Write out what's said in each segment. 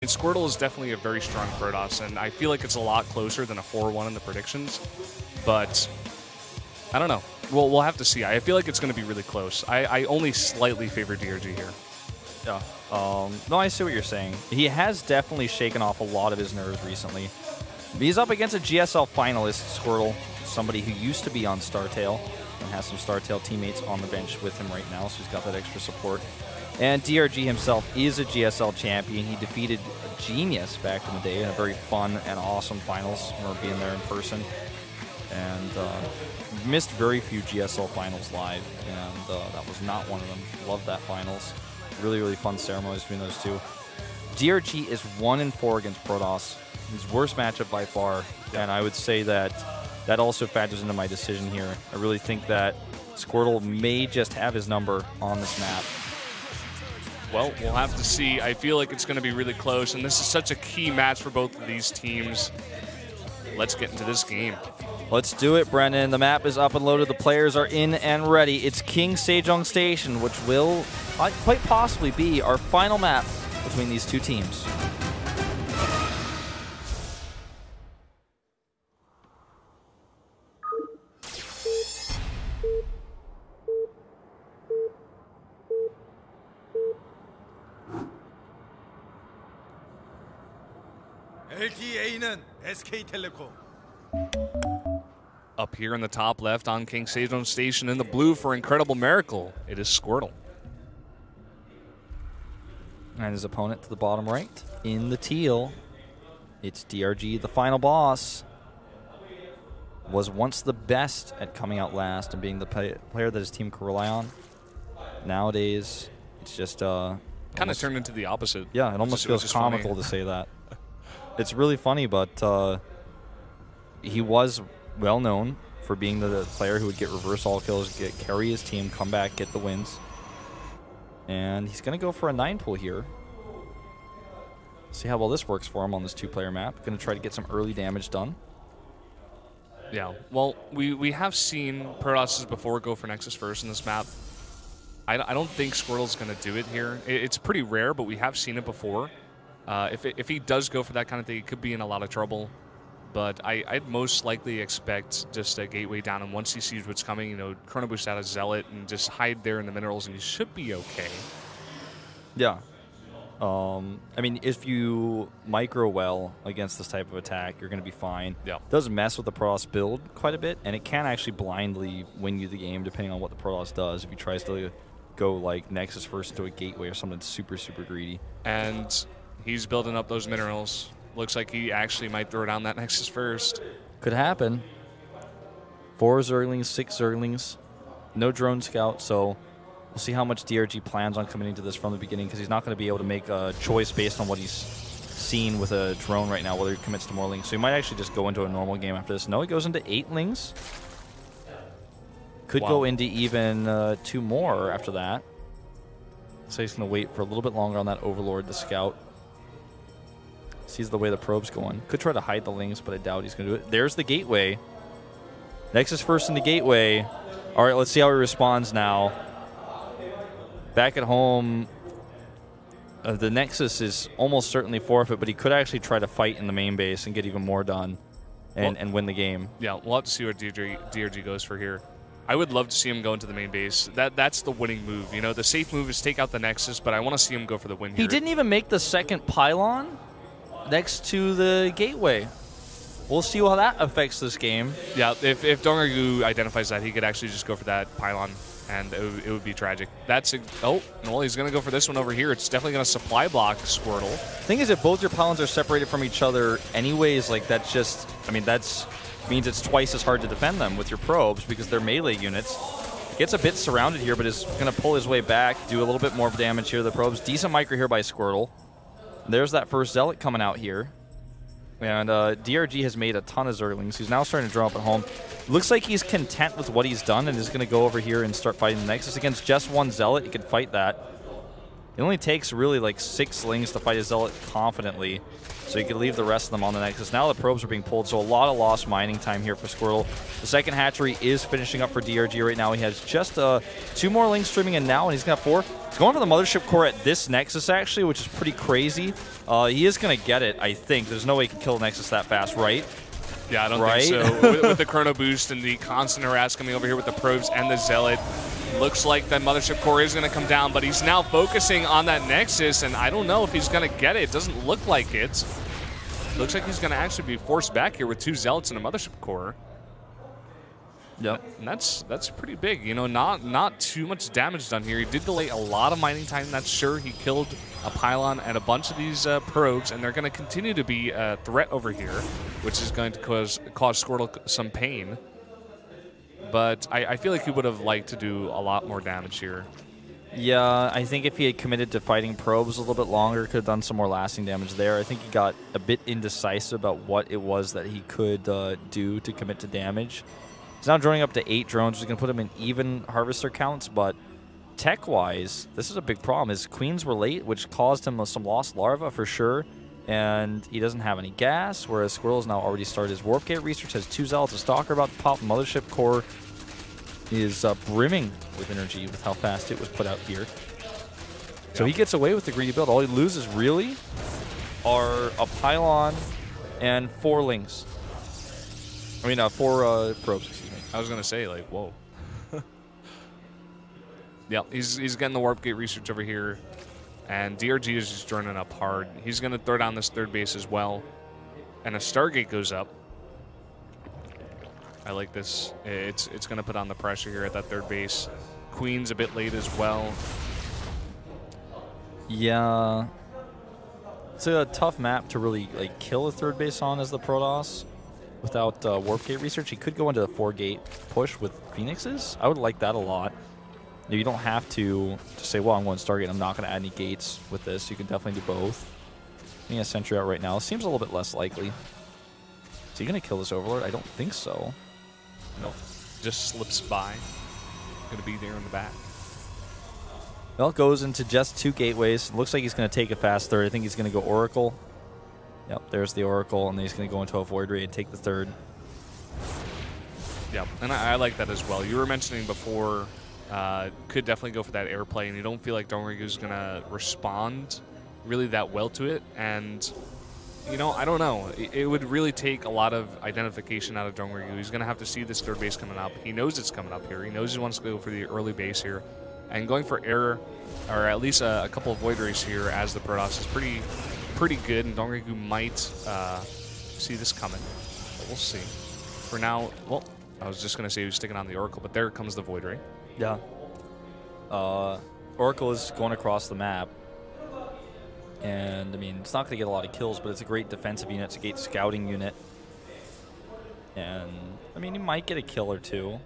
Squirtle is definitely a very strong Protoss, and I feel like it's a lot closer than a 4-1 in the predictions. But I don't know. We'll have to see. I feel like it's going to be really close. I only slightly favor DRG here. Yeah. No, I see what you're saying. He has definitely shaken off a lot of his nerves recently. He's up against a GSL finalist, Squirtle, somebody who used to be on StarTale and has some StarTale teammates on the bench with him right now, so he's got that extra support. And DRG himself is a GSL champion. He defeated Genius back in the day in a very fun and awesome finals. I remember being there in person. And missed very few GSL finals live, and that was not one of them. Loved that finals. Really, really fun ceremonies between those two. DRG is 1-4 against Protoss. His worst matchup by far, and I would say that that also factors into my decision here. I really think that Squirtle may just have his number on this map. Well, we'll have to see. I feel like it's going to be really close, and this is such a key match for both of these teams. Let's get into this game. Let's do it, Brennan. The map is up and loaded. The players are in and ready. It's King Sejong Station, which will quite possibly be our final map between these two teams. LTA는 SK텔레콤. Up here in the top left on King Sejong Station in the blue for Incredible Miracle, it is Squirtle. And his opponent to the bottom right in the teal, it's DRG, the final boss. Was once the best at coming out last and being the player that his team could rely on. Nowadays, it's just kind of turned into the opposite. Yeah, it almost feels comical to say that. It's really funny, but he was well known for being the player who would get reverse all kills, carry his team, come back, get the wins. And he's going to go for a 9-pull here. See how well this works for him on this 2-player map. Going to try to get some early damage done. Yeah, well, we have seen Protosses before go for Nexus first in this map. I don't think Squirtle's going to do it here. It's pretty rare, but we have seen it before. If he does go for that kind of thing, he could be in a lot of trouble. But I'd most likely expect just a gateway down, and once he sees what's coming, you know, Chrono Boost out of Zealot and just hide there in the minerals, and he should be okay. Yeah. I mean, if you micro well against this type of attack, you're going to be fine. Yeah. It does mess with the Protoss build quite a bit, and it can actually blindly win you the game depending on what the Protoss does. If he tries to go like Nexus first into a gateway or something super, super greedy. And he's building up those minerals. Looks like he actually might throw down that Nexus first. Could happen. 4 Zerglings, 6 Zerglings. No drone scout, so we'll see how much DRG plans on committing to this from the beginning, because he's not going to be able to make a choice based on what he's seen with a drone right now, whether he commits to more lings. So he might actually just go into a normal game after this. No, he goes into 8 lings. Could go into even 2 more after that. So he's going to wait for a little bit longer on that Overlord, the scout. Sees the way the probe's going. Could try to hide the lings, but I doubt he's going to do it. There's the gateway. Nexus first in the gateway. All right, let's see how he responds now. Back at home, the Nexus is almost certainly forfeit, but he could actually try to fight in the main base and get even more done and win the game. Yeah, we'll have to see what DRG goes for here. I would love to see him go into the main base. That's the winning move. You know, the safe move is take out the Nexus, but I want to see him go for the win here. He didn't even make the second pylon next to the gateway. We'll see how that affects this game. Yeah, if DongRaeGu identifies that, he could actually just go for that pylon, and it would be tragic. Oh, well, he's going to go for this one over here. It's definitely going to supply block Squirtle. Thing is, if both your pylons are separated from each other anyways, like that's just, I mean, that's means it's twice as hard to defend them with your probes because they're melee units. Gets a bit surrounded here, but is going to pull his way back, do a little bit more damage here to the probes. Decent micro here by Squirtle. There's that first Zealot coming out here. And DRG has made a ton of Zerglings. He's now starting to draw up at home. Looks like he's content with what he's done and is going to go over here and start fighting the Nexus. Against just 1 Zealot, he can fight that. It only takes really like 6 Lings to fight a Zealot confidently. So you can leave the rest of them on the Nexus. Now the probes are being pulled, so a lot of lost mining time here for Squirtle. The second hatchery is finishing up for DRG right now. He has just 2 more links streaming in now, and he's going to have 4. He's going for the Mothership Core at this Nexus, actually, which is pretty crazy. He is going to get it, I think. There's no way he can kill the Nexus that fast, right? Yeah, I don't think so. with the Chrono Boost and the constant harass coming over here with the probes and the Zealot, looks like that Mothership Core is going to come down, but he's now focusing on that Nexus, and I don't know if he's going to get it. It doesn't look like it. Looks like he's going to actually be forced back here with 2 Zealots and a Mothership Core. Yep. And that's pretty big. You know, not too much damage done here. He did delay a lot of mining time, that's sure. He killed a pylon and a bunch of these probes, and they're going to continue to be a threat over here, which is going to cause Squirtle some pain. But I feel like he would have liked to do a lot more damage here. Yeah, I think if he had committed to fighting probes a little bit longer, could have done some more lasting damage there. I think he got a bit indecisive about what it was that he could do to commit to damage. He's now droning up to 8 drones, which is going to put him in even harvester counts, but tech-wise, this is a big problem. His queens were late, which caused him some lost larva for sure, and he doesn't have any gas, whereas Squirrel has now already started his warp gate research, has 2 Zealots, a Stalker about to pop. Mothership Core is brimming with energy with how fast it was put out here. So he gets away with the greedy build. All he loses really are a pylon and 4 links. I mean, 4 probes, excuse me. I was going to say, like, whoa. Yeah, he's getting the warp gate research over here, and DRG is just joining up hard. He's going to throw down this 3rd base as well, and a Stargate goes up. I like this. It's going to put on the pressure here at that 3rd base. Queen's a bit late as well. Yeah. It's a tough map to really like kill a 3rd base on as the Protoss without warp gate research. He could go into the 4-gate push with Phoenixes. I would like that a lot. You don't have to just say, well, I'm going Stargate. I'm not going to add any gates with this. You can definitely do both. Getting a sentry out right now seems a little bit less likely. Is he going to kill this Overlord? I don't think so. Nope. Just slips by. Going to be there in the back. Well, goes into just 2 gateways. Looks like he's going to take a fast 3rd. I think he's going to go Oracle. Yep, there's the Oracle, and then he's going to go into a Void Ray and take the 3rd. Yep, and I like that as well. You were mentioning before, could definitely go for that airplay, and you don't feel like DongRaeGu is going to respond really that well to it. And, you know, I don't know. It would really take a lot of identification out of DongRaeGu. He's going to have to see this 3rd base coming up. He knows it's coming up here. He knows he wants to go for the early base here. And going for air, or at least a couple of Void Rays here as the Protoss is pretty good, and DongRaeGu might see this coming. But we'll see. For now, well, I was just going to say he was sticking on the Oracle, but there comes the Void Ray. Yeah. Oracle is going across the map. And, I mean, it's not going to get a lot of kills, but it's a great defensive unit. It's a great scouting unit. And, I mean, he might get a kill or 2.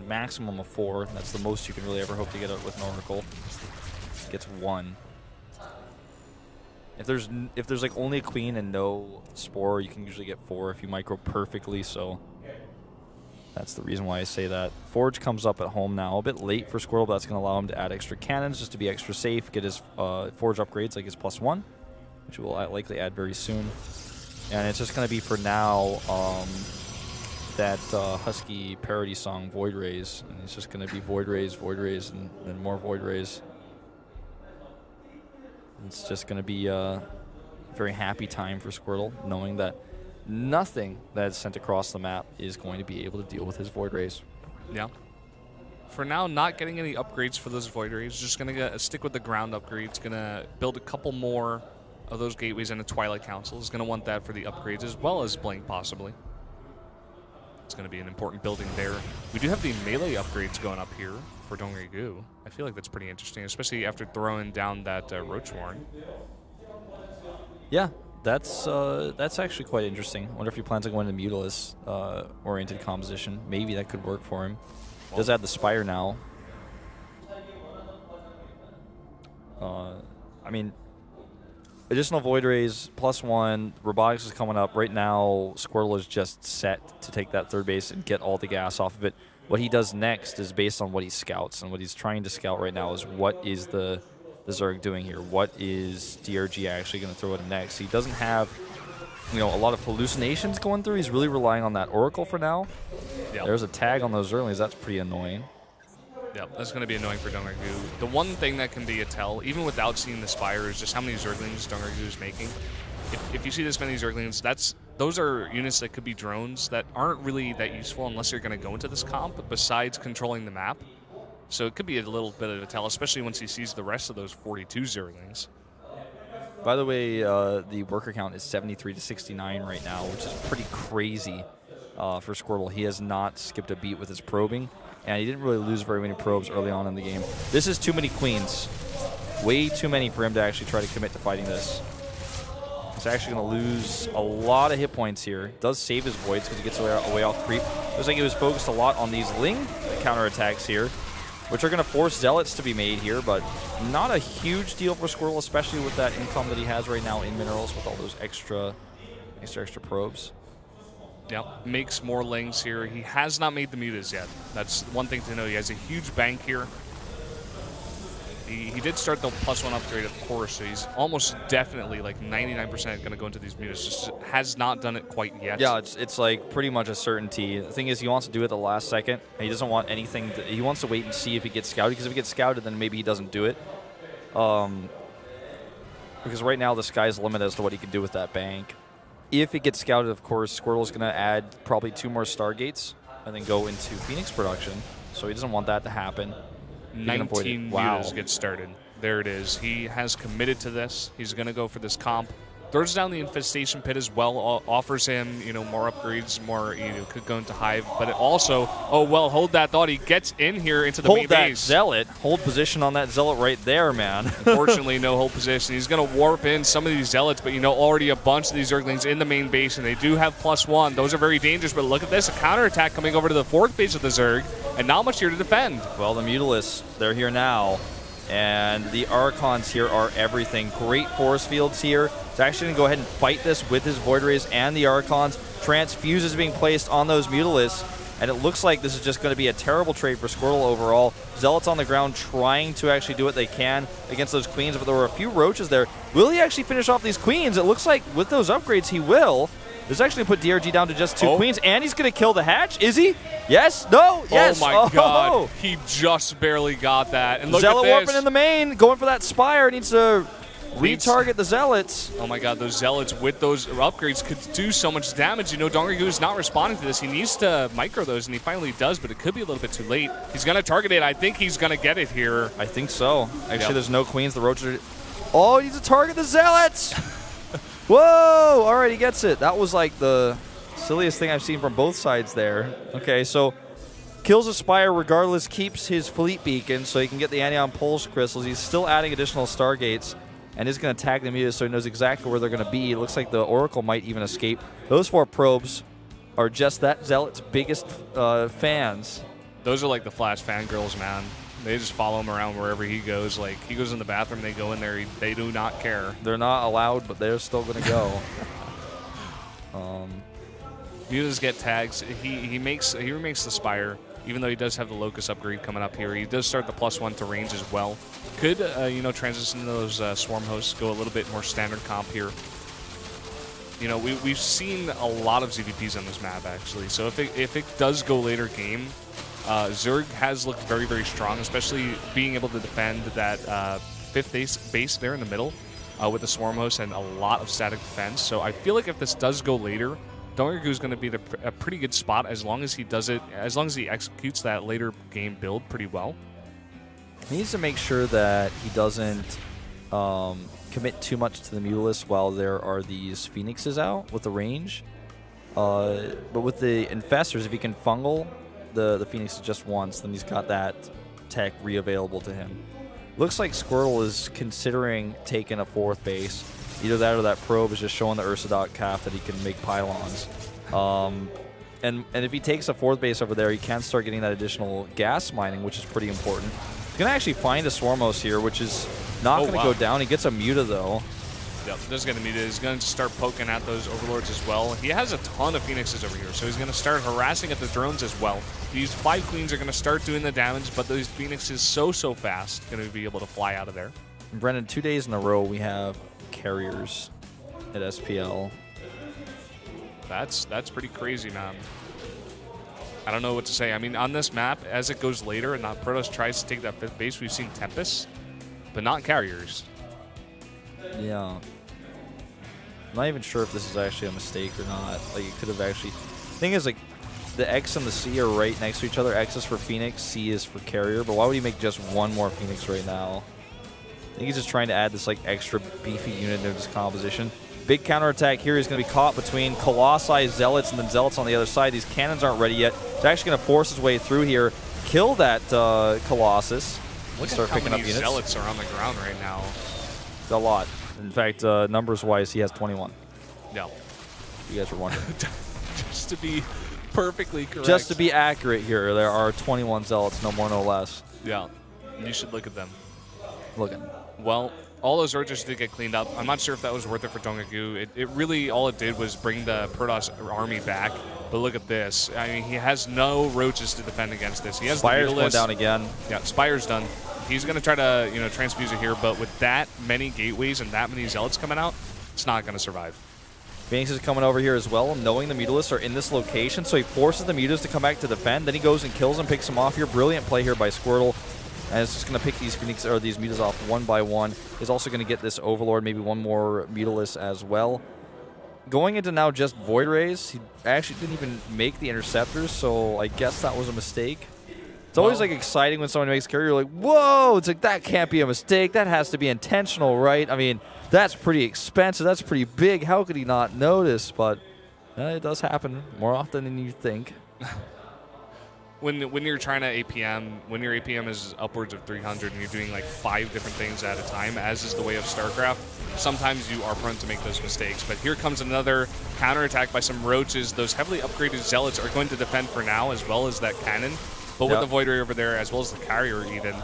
Maximum of 4. That's the most you can really ever hope to get out with an Oracle. Gets 1. If there's like only a queen and no spore, you can usually get 4 if you micro perfectly, so that's the reason why I say that. Forge comes up at home now, a bit late for Squirtle, but that's going to allow him to add extra cannons just to be extra safe, get his Forge upgrades like his +1, which will likely add very soon. And it's just going to be for now that Husky parody song, Void Rays, and it's just going to be Void Rays, and then more Void Rays. It's just going to be a very happy time for Squirtle, knowing that nothing that is sent across the map is going to be able to deal with his Void Rays. Yeah. For now, not getting any upgrades for those Void Rays. Just going to stick with the ground upgrades. Going to build a couple more of those gateways in a Twilight Council. Is going to want that for the upgrades as well as Blink, possibly. It's going to be an important building there. We do have the melee upgrades going up here for DongRaeGu. I feel like that's pretty interesting, especially after throwing down that Roach Warren. Yeah, that's actually quite interesting. I wonder if he plans on going to Mutalisk oriented composition. Maybe that could work for him. Does add the Spire now. I mean, additional Void Rays, +1. Robotics is coming up. Right now, Squirtle is just set to take that 3rd base and get all the gas off of it. What he does next is based on what he scouts, and what he's trying to scout right now is what is the the Zerg doing here? What is DRG actually going to throw at next? He doesn't have, you know, a lot of hallucinations going through. He's really relying on that Oracle for now. Yep. There's a tag on those Zerglings. That's pretty annoying. Yep, that's going to be annoying for DongRaeGu. The one thing that can be a tell, even without seeing the Spire, is just how many Zerglings DongRaeGu is making. If you see this many Zerglings, those are units that could be drones that aren't really that useful unless you're going to go into this comp, besides controlling the map. So it could be a little bit of a tell, especially once he sees the rest of those 42 Zerglings. By the way, the worker count is 73 to 69 right now, which is pretty crazy for Squirtle. He has not skipped a beat with his probing, and he didn't really lose very many probes early on in the game. This is too many queens. Way too many for him to actually try to commit to fighting this. He's actually going to lose a lot of hit points here. Does save his voids because he gets away off creep. Looks like he was focused a lot on these Ling counterattacks here, which are going to force Zealots to be made here, but not a huge deal for Squirtle, especially with that income that he has right now in minerals with all those extra probes. Yep, makes more Lings here. He has not made the mutas yet. That's one thing to know. He has a huge bank here. He did start the +1 upgrade, of course, so he's almost definitely like 99% going to go into these mutas. Just has not done it quite yet. Yeah, it's like pretty much a certainty. The thing is, he wants to do it at the last second, and he doesn't want anything. He wants to wait and see if he gets scouted, because if he gets scouted, then maybe he doesn't do it. Because right now the sky's the limit as to what he can do with that bank. If it gets scouted, of course, Squirtle's going to add probably 2 more Stargates and then go into Phoenix production. So he doesn't want that to happen. 19 mutas get started. There it is. He has committed to this. He's going to go for this comp. Throws down the Infestation Pit as well. Offers him, you know, more upgrades, more, you know, could go into Hive. But it also, oh, well, hold that thought. He gets in here into the main base. Hold that Zealot. Hold position on that Zealot right there, man. Unfortunately, no hold position. He's going to warp in some of these Zealots, but, you know, already a bunch of these Zerglings in the main base, and they do have +1. Those are very dangerous, but look at this. A counterattack coming over to the 4th base of the Zerg, and not much here to defend. Well, the Mutalisks, they're here now. And the Archons here are everything. Great force fields here. He's actually going to go ahead and fight this with his Void Rays and the Archons. Transfuse is being placed on those Mutalisks. And it looks like this is just going to be a terrible trade for Squirtle overall. Zealots on the ground trying to actually do what they can against those Queens, but there were a few Roaches there. Will he actually finish off these Queens? It looks like with those upgrades he will. This actually put DRG down to just 2 Queens, and he's going to kill the hatch. Is he? Yes? No? Yes? Oh, my God. He just barely got that. And look Zealot at this. warping in the main, going for that Spire. Needs to retarget the Zealots. Oh, my God. Those Zealots with those upgrades could do so much damage. You know, DongRaeGu is not responding to this. He needs to micro those, and he finally does, but it could be a little bit too late. He's going to target it. I think he's going to get it here. I think so. Actually, there's no Queens. The Roaches are... Oh, he needs to target the Zealots! Whoa! All right, he gets it. That was like the silliest thing I've seen from both sides there. Okay, so kills a Spire regardless, keeps his Fleet Beacon so he can get the Anion Pulse Crystals. He's still adding additional Stargates and is going to tag the Mutas so he knows exactly where they're going to be. It looks like the Oracle might even escape. Those 4 probes are just that Zealot's biggest fans. Those are like the Flash fangirls, man. They just follow him around wherever he goes. Like, he goes in the bathroom, they go in there. They do not care. They're not allowed, but they're still going to go. Mutas get tags. He remakes the Spire, even though he does have the Locust upgrade coming up here. He does start the +1 to range as well. Could, you know, transition to those Swarm Hosts, go a little bit more standard comp here. You know, we've seen a lot of ZVPs on this map, actually. So if it does go later game, Zerg has looked very, very strong, especially being able to defend that 5th base there in the middle with the Swarm Host and a lot of static defense. So I feel like if this does go later, DongRaeGu is going to be a pretty good spot as long as he does it, as long as he executes that later game build pretty well. He needs to make sure that he doesn't commit too much to the Mutalisks while there are these Phoenixes out with the range. But with the Infestors, if he can fungal the Phoenix just once, then he's got that tech re-available to him. Looks like Squirtle is considering taking a 4th base. Either that or that probe is just showing the Ursadot calf that he can make pylons. And if he takes a 4th base over there, he can start getting that additional gas mining, which is pretty important. He's going to actually find a Swarmos here, which is not going to go down. He gets a Muta, though. Yep, does get a Muta. He's going to start poking at those Overlords as well. He has a ton of Phoenixes over here, so he's going to start harassing at the drones as well. These 5 Queens are going to start doing the damage, but those Phoenixes so fast going to be able to fly out of there. Brendan, 2 days in a row we have carriers at SPL. That's pretty crazy, man. I don't know what to say. I mean, on this map, as it goes later and Protoss tries to take that 5th base, we've seen Tempest, but not carriers. Yeah. I'm not even sure if this is actually a mistake or not. Like, it could have actually... Thing is, like, the X and the C are right next to each other. X is for Phoenix, C is for carrier. But why would he make just one more Phoenix right now? I think he's just trying to add this, like, extra beefy unit into his composition. Big counterattack here. He's going to be caught between Colossi, Zealots, and then Zealots on the other side. These cannons aren't ready yet. He's actually going to force his way through here, kill that Colossus. Look start at how picking many up units. Zealots are on the ground right now. It's a lot. In fact, numbers-wise, he has 21. Yeah. You guys were wondering. Just to be perfectly correct. Just to be accurate here, there are 21 Zealots, no more, no less. Yeah. You should look at them. Looking. Well, all those roaches did get cleaned up. I'm not sure if that was worth it for DongRaeGu. It really, all it did was bring the Protoss army back. But look at this. I mean, he has no roaches to defend against this. He has Spire's the going down again. Yeah, Spire's done. He's going to try to, transfuse it here. But with that many gateways and that many Zealots coming out, it's not going to survive. Phoenix is coming over here as well, knowing the Mutalisks are in this location, so he forces the Mutas to come back to defend. Then he goes and kills them, picks them off here. Brilliant play here by Squirtle. And it's just going to pick these Phoenix or these Mutas off one by one. He's also going to get this Overlord, maybe one more Mutalisk as well. Going into now just Void Rays, he actually didn't even make the Interceptors, so I guess that was a mistake. It's always like exciting when someone makes a carry. You're like, whoa! It's like that can't be a mistake. That has to be intentional, right? I mean, that's pretty expensive. That's pretty big. How could he not notice? But it does happen more often than you think. When you're trying to APM, when your APM is upwards of 300 and you're doing like 5 different things at a time, as is the way of StarCraft, sometimes you are prone to make those mistakes. But here comes another counterattack by some roaches. Those heavily upgraded Zealots are going to defend for now, as well as that cannon. But with the Void Ray over there, as well as the carrier even,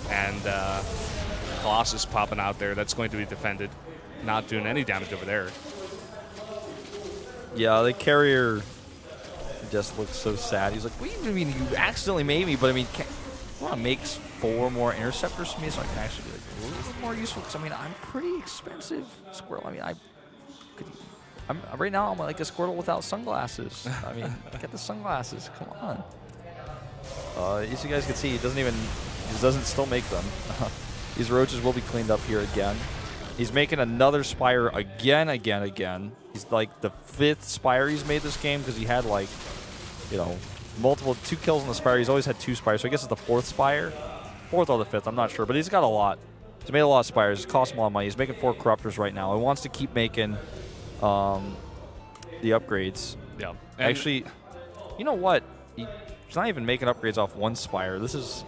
and Colossus popping out there, that's going to be defended. Not doing any damage over there. Yeah, the carrier just looks so sad. He's like, what do you mean you accidentally made me? But I mean, you want to make 4 more interceptors for me so I can actually be like a little bit more useful? Because I mean, I'm pretty expensive, Squirtle. I mean, I'm right now I'm like a Squirtle without sunglasses. I mean, get the sunglasses. Come on. As you guys can see, he doesn't still make them. These roaches will be cleaned up here again. He's making another Spire again. He's like the 5th Spire he's made this game because he had like, 2 kills on the Spire. He's always had 2 Spires, so I guess it's the 4th Spire. 4th or the 5th, I'm not sure, but he's got a lot. He's made a lot of Spires. It costs him a lot of money. He's making 4 Corruptors right now. He wants to keep making the upgrades. Yeah. Actually, you know what? He's not even making upgrades off 1 Spire. This is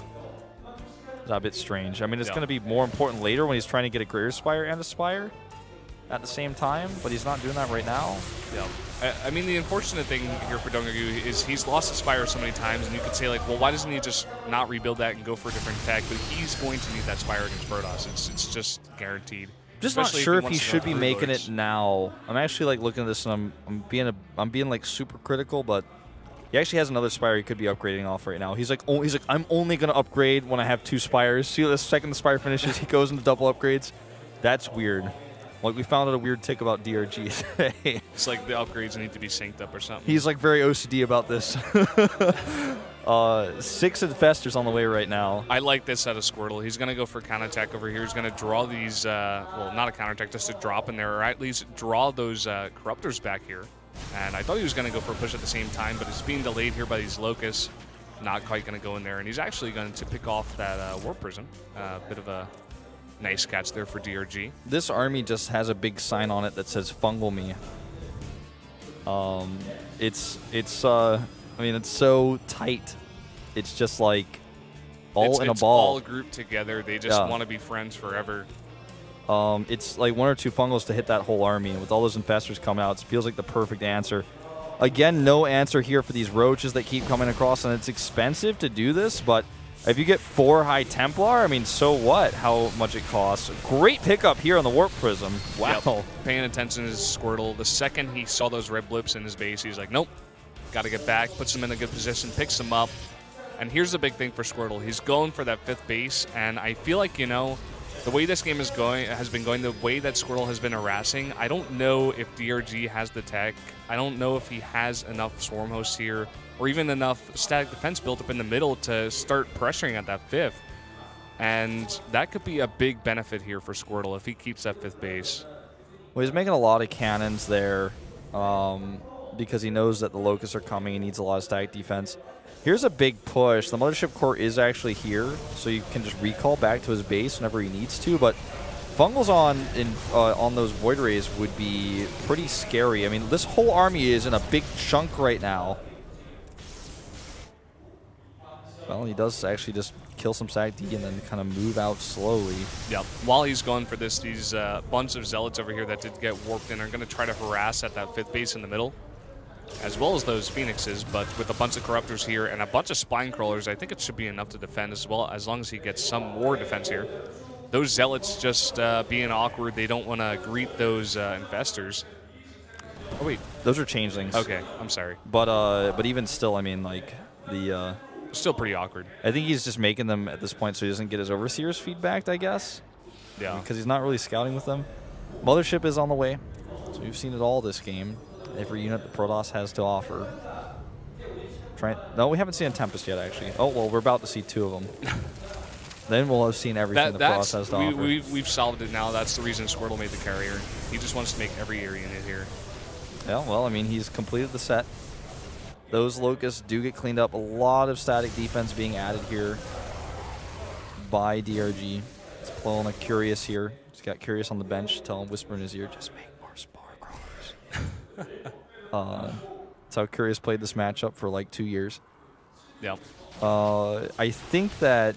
a bit strange. I mean, it's going to be more important later when he's trying to get a Greater Spire and a Spire at the same time, but he's not doing that right now. Yeah. I mean, the unfortunate thing here for DongRaeGu is he's lost the Spire so many times, and you could say, like, well, why doesn't he just not rebuild that and go for a different tech? But he's going to need that Spire against Protoss. It's just guaranteed. Just not sure if he should be making it now. I'm actually like looking at this and I'm being like super critical, but he actually has another Spire he could be upgrading off right now. He's like, I'm only going to upgrade when I have 2 Spires. See, the second the Spire finishes, he goes into double upgrades. That's weird. Like, we found out a weird tick about DRG today. It's like the upgrades need to be synced up or something. He's like very OCD about this. 6 Infestors on the way right now. I like this out of Squirtle. He's going to go for counterattack over here. He's going to draw these, well, not a counterattack, just a drop in there, or at least draw those Corruptors back here. And I thought he was going to go for a push at the same time, but it's being delayed here by these Locusts. Not quite going to go in there. And he's actually going to pick off that Warp Prism. Bit of a nice catch there for DRG. This army just has a big sign on it that says "Fungal Me." I mean, it's so tight. It's just like all in a ball. All grouped together. They just want to be friends forever. It's like 1 or 2 fungals to hit that whole army. And with all those infestors coming out, it feels like the perfect answer. Again, no answer here for these roaches that keep coming across, and it's expensive to do this, but if you get 4 High Templar, I mean, so what? How much it costs. Great pickup here on the Warp Prism. Wow. Yep. Paying attention to his Squirtle. The second he saw those red blips in his base, he's like, nope, got to get back, puts him in a good position, picks him up. And here's the big thing for Squirtle. He's going for that 5th base, and I feel like, the way this game has been going, the way that Squirtle has been harassing, I don't know if DRG has the tech. I don't know if he has enough Swarm Hosts here or even enough static defense built up in the middle to start pressuring at that 5th. And that could be a big benefit here for Squirtle if he keeps that 5th base. Well, he's making a lot of cannons there because he knows that the Locusts are coming. He needs a lot of static defense. Here's a big push. The Mothership Core is actually here, so you can just recall back to his base whenever he needs to. But Fungals on those Void Rays would be pretty scary. I mean, this whole army is in a big chunk right now. Well, he does actually just kill some static D and then kind of move out slowly. Yep. While he's going for this, these bunch of Zealots over here that did get warped in are going to try to harass at that 5th base in the middle, as well as those Phoenixes. But with a bunch of Corruptors here and a bunch of Spine Crawlers, I think it should be enough to defend as well, as long as he gets some more defense here. Those Zealots just being awkward, they don't want to greet those Infestors. Oh, wait. Those are Changelings. Okay, I'm sorry. But even still, I mean, like, the... Still pretty awkward. I think he's just making them at this point so he doesn't get his Overseers feedbacked, I guess. Yeah. Because he's not really scouting with them. Mothership is on the way. So we've seen it all this game. Every unit that Protoss has to offer. No, we haven't seen a Tempest yet, actually. Oh, well, we're about to see 2 of them. Then we'll have seen everything that Protoss has to offer. We've solved it now. That's the reason Squirtle made the carrier. He just wants to make every area unit here. Yeah, well, I mean, he's completed the set. Those Locusts do get cleaned up. A lot of static defense being added here by DRG. It's pulling a Curious here. He's got Curious on the bench. Tell him, whisper in his ear, just make more Spore Crawlers. That's how Curious played this matchup for like 2 years. Yep. I think that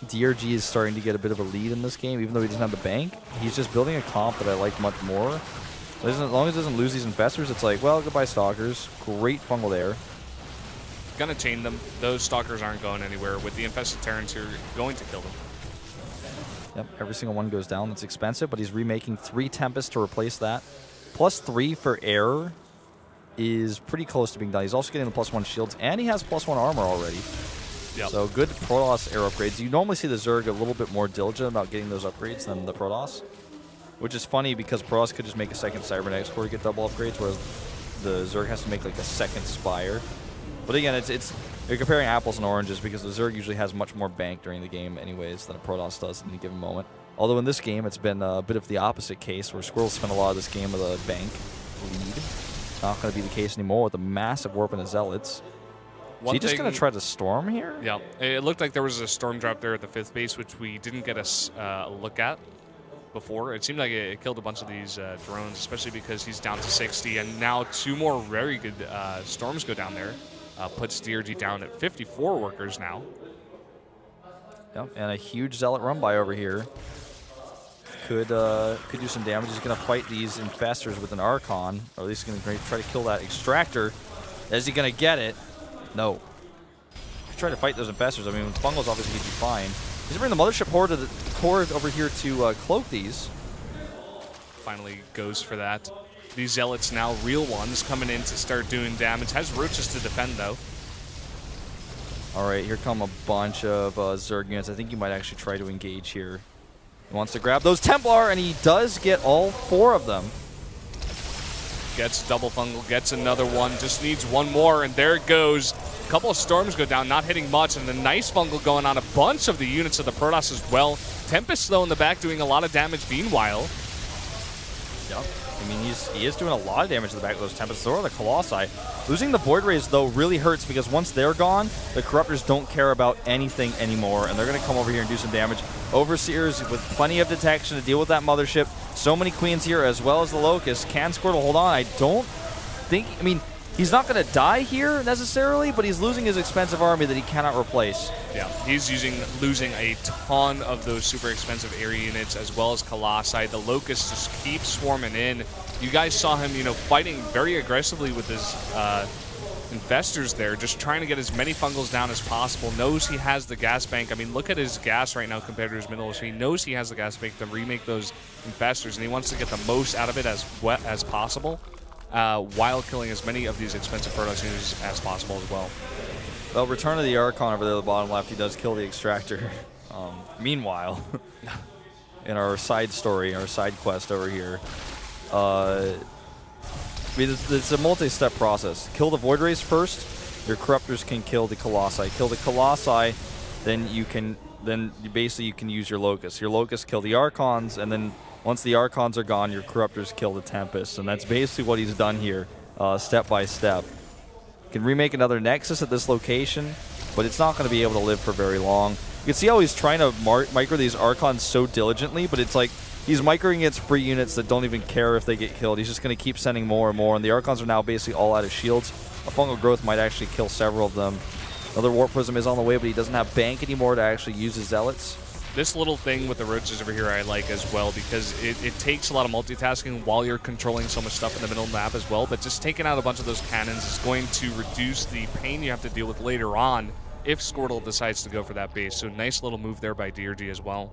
DRG is starting to get a bit of a lead in this game, even though he doesn't have the bank. He's just building a comp that I like much more. As long as it doesn't lose these Infestors, it's like, well, goodbye Stalkers. Great fungal there. Gonna chain them. Those Stalkers aren't going anywhere. With the Infested Terrans, you're going to kill them. Yep, every single one goes down. That's expensive, but he's remaking 3 Tempests to replace that. +3 for air is pretty close to being done. He's also getting the +1 shields, and he has +1 armor already. Yep. So good Protoss air upgrades. You normally see the Zerg a little bit more diligent about getting those upgrades than the Protoss. Which is funny because Protoss could just make a second Cybernetics core to get double upgrades, whereas the Zerg has to make like a second Spire. But again, it's you're comparing apples and oranges because the Zerg usually has much more bank during the game anyways than a Protoss does at any given moment. Although in this game, it's been a bit of the opposite case where Squirtle spent a lot of this game with a bank lead. Not going to be the case anymore with a massive warp in the Zealots. Is he just going to try to storm here? Yeah, it looked like there was a storm drop there at the 5th base, which we didn't get a look at before. It seemed like it killed a bunch of these drones, especially because he's down to 60, and now 2 more very good storms go down there. Puts DRG down at 54 workers now. Yep, and a huge Zealot run by over here. Could do some damage. He's going to fight these Infestors with an Archon, or at least going to try to kill that Extractor. Is he going to get it? No. Try to fight those Infestors. I mean, with Fungals, obviously he'd be fine. He's bringing the Mothership Horde over here to cloak these. Finally goes for that. These Zealots now real ones coming in to start doing damage. Has roaches to defend though. All right, here come a bunch of Zerg units. I think you might actually try to engage here. He wants to grab those Templar, and he does get all 4 of them. Gets double fungal, gets another one, just needs 1 more, and there it goes. A couple of storms go down, not hitting much, and a nice fungal going on a bunch of the units of the Protoss as well. Tempest, though, in the back doing a lot of damage meanwhile. Yep. I mean, he is doing a lot of damage to the back of those Tempests. So are the Colossi. Losing the Void Rays, though, really hurts because once they're gone, the Corruptors don't care about anything anymore, and they're going to come over here and do some damage. Overseers with plenty of detection to deal with that Mothership. So many Queens here, as well as the Locusts. Can Squirtle hold on? I don't think... I mean... He's not going to die here necessarily, but he's losing his expensive army that he cannot replace. Yeah, he's losing a ton of those super expensive area units as well as Colossi. The Locusts just keep swarming in. You guys saw him, fighting very aggressively with his Infestors there, just trying to get as many Fungals down as possible. Knows he has the gas bank. I mean, look at his gas right now compared to his middle. So he knows he has the gas bank to remake those Infestors, and he wants to get the most out of it as possible. While killing as many of these expensive Protoss units as possible as well. Well, Return of the Archon over there at the bottom left, he does kill the Extractor. Meanwhile, side story, our side quest over here. I mean, it's a multi-step process. Kill the Void Rays first. Your Corruptors can kill the Colossi. Kill the Colossi, then you can basically you can use your Locusts. Your Locusts kill the Archons, and then once the Archons are gone, your Corruptors kill the Tempests. And that's basically what he's done here, step by step. You can remake another Nexus at this location, but it's not going to be able to live for very long. You can see how he's trying to micro these Archons so diligently, but it's like he's microing against free units that don't even care if they get killed. He's just going to keep sending more and more, and the Archons are now basically all out of shields. A Fungal Growth might actually kill several of them. Another Warp Prism is on the way, but he doesn't have Bank anymore to actually use his Zealots. This little thing with the roaches over here I like as well, because it takes a lot of multitasking while you're controlling so much stuff in the middle of the map as well, but just taking out a bunch of those cannons is going to reduce the pain you have to deal with later on if Squirtle decides to go for that base. So nice little move there by DRG as well.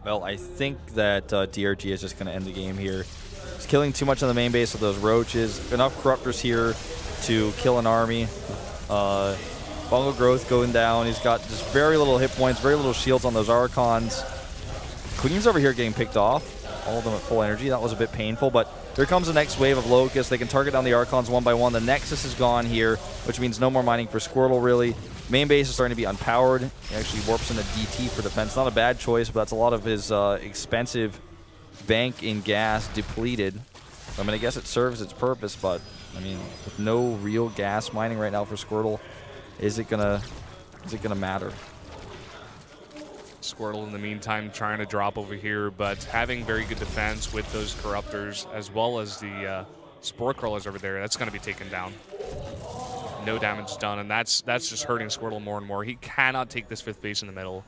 Well, I think that DRG is just going to end the game here. He's killing too much on the main base with those roaches. Enough Corruptors here to kill an army. Fungal Growth going down. He's got just very little hit points, very little shields on those Archons. Queens over here getting picked off. All of them at full energy. That was a bit painful, but here comes the next wave of Locusts. They can target down the Archons one by one. The Nexus is gone here, which means no more mining for Squirtle, really. Main base is starting to be unpowered. He actually warps into DT for defense. Not a bad choice, but that's a lot of his expensive bank in gas depleted. I mean, I guess it serves its purpose, but I mean, with no real gas mining right now for Squirtle, is it gonna matter? Squirtle in the meantime trying to drop over here, but having very good defense with those Corruptors as well as the Spore Crawlers over there. That's going to be taken down. No damage done, and that's just hurting Squirtle more and more. He cannot take this 5th base in the middle.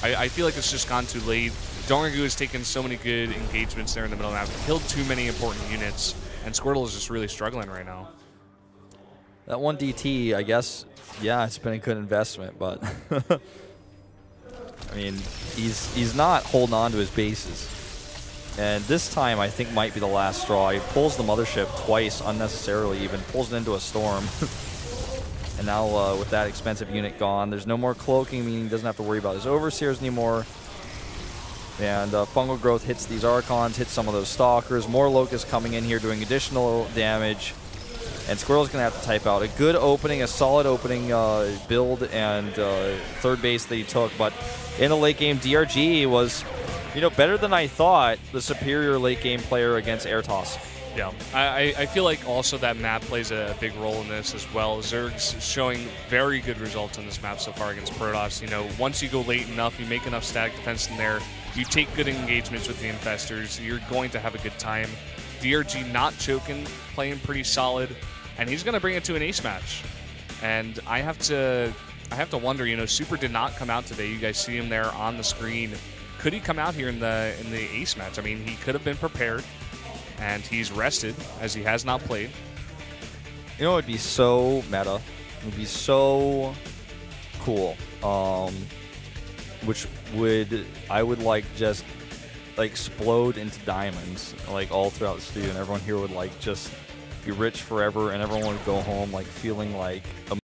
I feel like it's just gone too late. DongRaeGu has taken so many good engagements there in the middle of the map, killed too many important units, and Squirtle is just really struggling right now. That one DT, I guess, yeah, it's been a good investment, but I mean, he's not holding on to his bases. And this time, I think, might be the last straw. He pulls the Mothership twice, unnecessarily even, pulls it into a storm. And now, with that expensive unit gone, there's no more cloaking, meaning he doesn't have to worry about his Overseers anymore. And Fungal Growth hits these Archons, hits some of those Stalkers. More Locusts coming in here doing additional damage. And Squirtle's going to have to type out a good opening, a solid opening build and third base that he took. But in the late game, DRG was, you know, better than I thought, the superior late game player against Airtoss. Yeah, I feel like also that map plays a big role in this as well. Zerg's showing very good results on this map so far against Protoss. You know, once you go late enough, you make enough static defense in there, you take good engagements with the Infestors, you're going to have a good time. DRG not choking, playing pretty solid, and he's going to bring it to an ace match. And I have to wonder, you know, Super did not come out today. You guys see him there on the screen. Could he come out here in the ace match? I mean, he could have been prepared, and he's rested as he has not played. You know, it would be so meta. It would be so cool. Which I would like just like explode into diamonds like all throughout the studio, and everyone here would like just be rich forever, and everyone would go home like feeling like